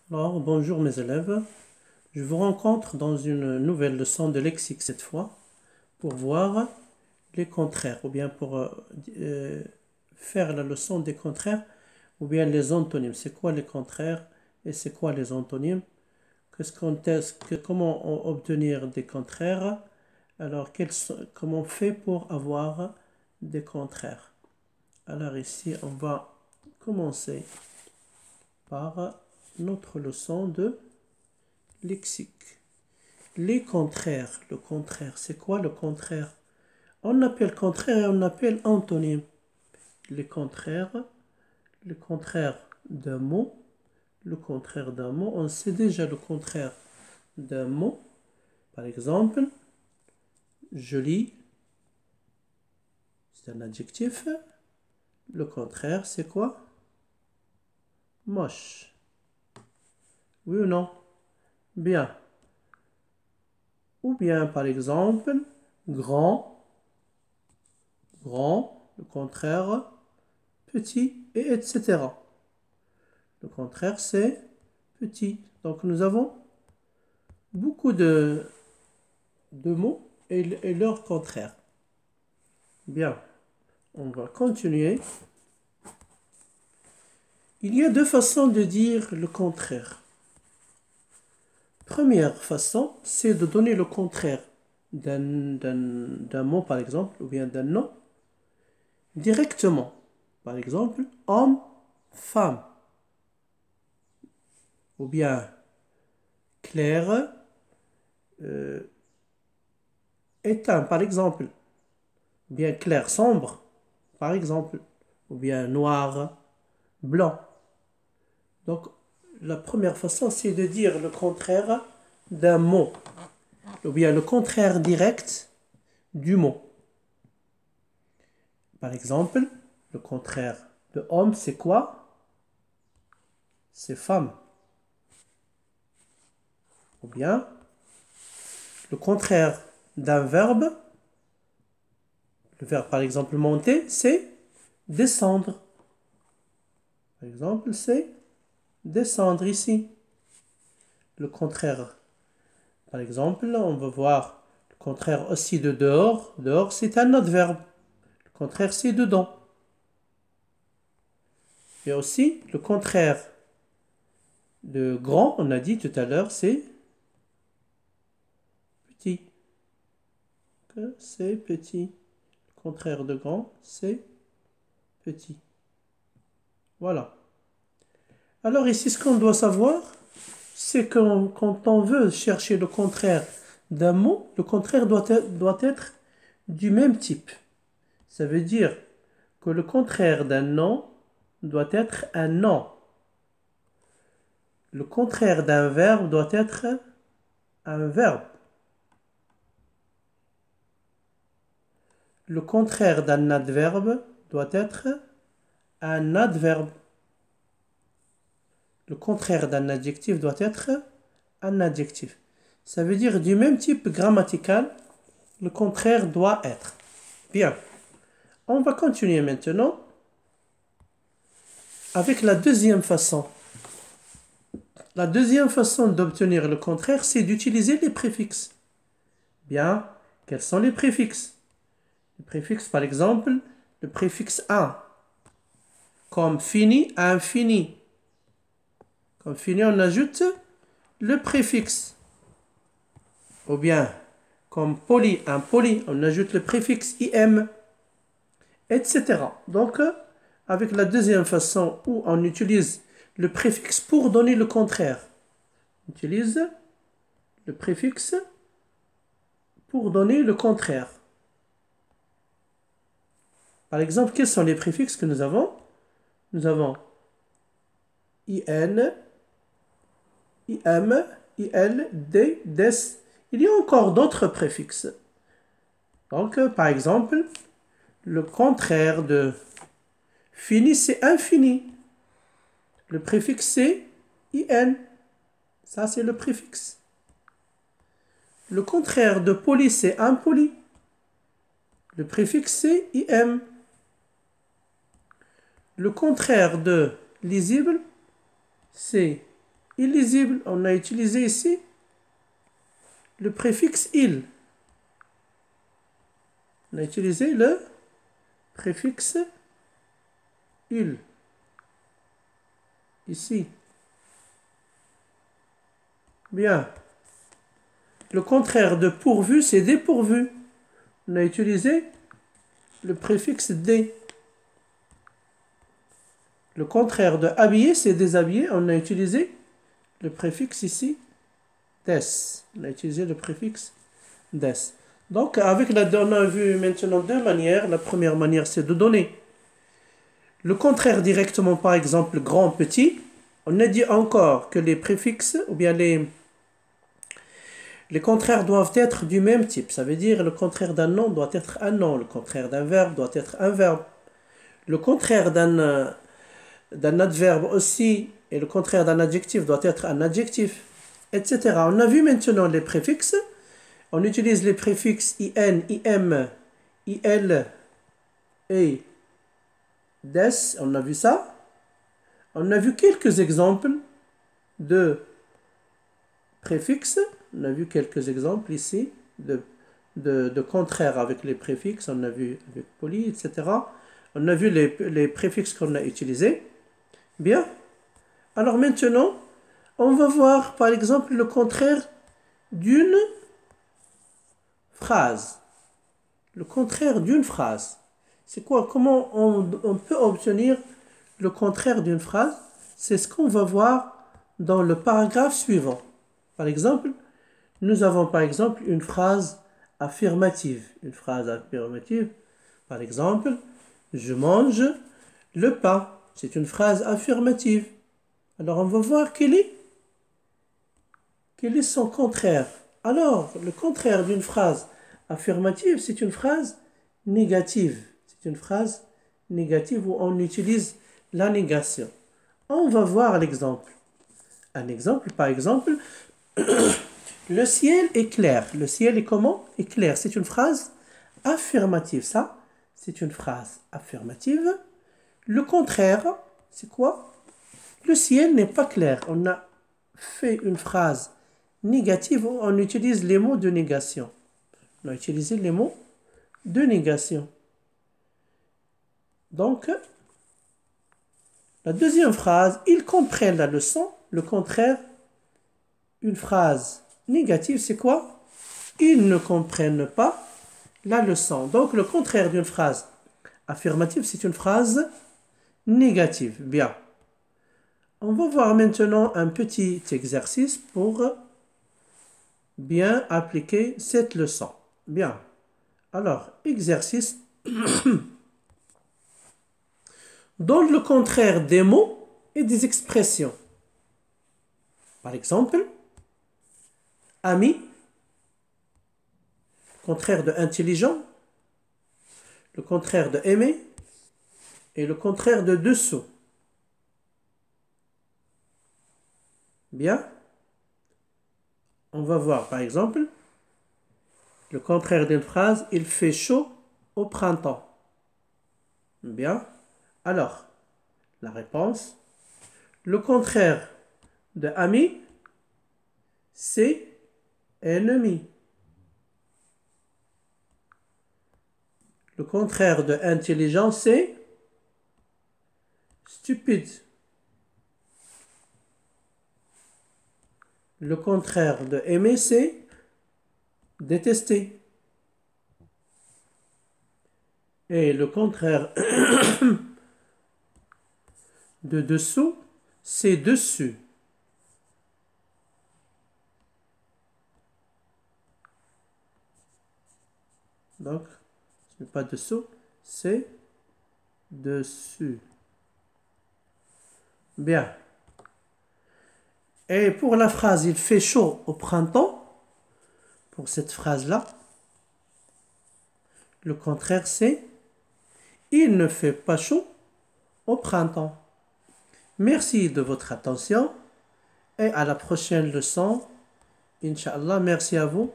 Alors, bonjour mes élèves. Je vous rencontre dans une nouvelle leçon de lexique cette fois pour voir les contraires ou bien pour faire la leçon des contraires ou bien les antonymes. C'est quoi les contraires et c'est quoi les antonymes? Comment obtenir des contraires? Alors, comment on fait pour avoir des contraires? Alors ici, on va commencer par notre leçon de lexique. Les contraires. Le contraire, c'est quoi le contraire? On appelle contraire et on appelle antonyme. Les contraires, le contraire d'un mot. Le contraire d'un mot, on sait déjà le contraire d'un mot. Par exemple, joli, c'est un adjectif. Le contraire, c'est quoi? Moche. Oui ou non? Bien. Ou bien, par exemple, grand, le contraire, petit, et etc. Le contraire, c'est petit. Donc, nous avons beaucoup de mots et leur contraire. Bien, on va continuer. Il y a deux façons de dire le contraire. Première façon, c'est de donner le contraire d'un mot, par exemple, ou bien d'un nom, directement. Par exemple, homme, femme. Ou bien clair, éteint, par exemple. Ou bien clair, sombre, par exemple. Ou bien noir, blanc. Donc, la première façon, c'est de dire le contraire d'un mot. Ou bien le contraire direct du mot. Par exemple, le contraire de homme, c'est quoi? C'est femme. Ou bien, le contraire d'un verbe, le verbe par exemple monter, c'est descendre. Par exemple, c'est descendre ici. Le contraire, par exemple, on va voir le contraire aussi de dehors. Dehors, c'est un autre verbe. Le contraire, c'est dedans. Et aussi, le contraire de grand, on a dit tout à l'heure, c'est petit. C'est petit. Le contraire de grand, c'est petit. Voilà. Alors ici, ce qu'on doit savoir, c'est que quand on veut chercher le contraire d'un mot, le contraire doit être du même type. Ça veut dire que le contraire d'un nom doit être un nom. Le contraire d'un verbe doit être un verbe. Le contraire d'un adverbe doit être un adverbe. Le contraire d'un adjectif doit être un adjectif. Ça veut dire du même type grammatical, le contraire doit être. Bien. On va continuer maintenant avec la deuxième façon. La deuxième façon d'obtenir le contraire, c'est d'utiliser les préfixes. Bien, quels sont les préfixes? Les préfixes, par exemple, le préfixe un, comme fini, infini. Comme fini, on ajoute le préfixe. Ou bien, comme poli, impoli, on ajoute le préfixe im, etc. Donc, avec la deuxième façon où on utilise le préfixe pour donner le contraire. On utilise le préfixe pour donner le contraire. Par exemple, quels sont les préfixes que nous avons? Nous avons in, im, il, d, des. Il y a encore d'autres préfixes. Donc, par exemple, le contraire de fini, c'est infini. Le préfixe, c'est in. Ça, c'est le préfixe. Le contraire de poli, c'est impoli. Le préfixe, c'est im. Le contraire de lisible, c'est illisible. On a utilisé ici le préfixe il. On a utilisé le préfixe il. Ici. Bien. Le contraire de pourvu, c'est dépourvu. On a utilisé le préfixe dé. Le contraire de habillé, c'est déshabillé. On a utilisé le préfixe ici des. On a utilisé le préfixe des. Donc, avec on a vu maintenant deux manières. La première manière, c'est de donner le contraire directement, par exemple, grand, petit. On a dit encore que les préfixes, ou bien les contraires doivent être du même type. Ça veut dire le contraire d'un nom doit être un nom. Le contraire d'un verbe doit être un verbe. Le contraire d'un adverbe aussi, et le contraire d'un adjectif doit être un adjectif, etc. On a vu maintenant les préfixes. On utilise les préfixes in, im, il, et des. On a vu ça. On a vu quelques exemples de préfixes. On a vu quelques exemples ici de contraires avec les préfixes. On a vu avec poli, etc. On a vu les préfixes qu'on a utilisés. Bien. Alors maintenant, on va voir par exemple le contraire d'une phrase. Le contraire d'une phrase. C'est quoi? Comment on peut obtenir le contraire d'une phrase? C'est ce qu'on va voir dans le paragraphe suivant. Par exemple, nous avons par exemple une phrase affirmative. Une phrase affirmative, par exemple, je mange le pain. C'est une phrase affirmative. Alors on va voir quel est son contraire. Alors, le contraire d'une phrase affirmative, c'est une phrase négative. C'est une phrase négative où on utilise la négation. On va voir l'exemple. Un exemple, par exemple, le ciel est clair. Le ciel est comment? Est clair. C'est une phrase affirmative. Ça, c'est une phrase affirmative. Le contraire, c'est quoi? Le ciel n'est pas clair. On a fait une phrase négative où on utilise les mots de négation. On a utilisé les mots de négation. Donc, la deuxième phrase, ils comprennent la leçon. Le contraire, une phrase négative, c'est quoi? Ils ne comprennent pas la leçon. Donc, le contraire d'une phrase affirmative, c'est une phrase négative. Bien. On va voir maintenant un petit exercice pour bien appliquer cette leçon. Bien. Alors, exercice. Donne le contraire des mots et des expressions. Par exemple, ami, contraire de intelligent, le contraire de aimer et le contraire de dessous. Bien. On va voir par exemple le contraire d'une phrase, il fait chaud au printemps. Bien. Alors, la réponse, le contraire de ami, c'est ennemi. Le contraire de intelligent, c'est stupide. Le contraire de aimer, c'est détester. Et le contraire de dessous, c'est dessus. Donc, ce n'est pas dessous, c'est dessus. Bien. Et pour la phrase « il fait chaud au printemps », pour cette phrase-là, le contraire c'est « il ne fait pas chaud au printemps ». Merci de votre attention et à la prochaine leçon. Inch'Allah, merci à vous.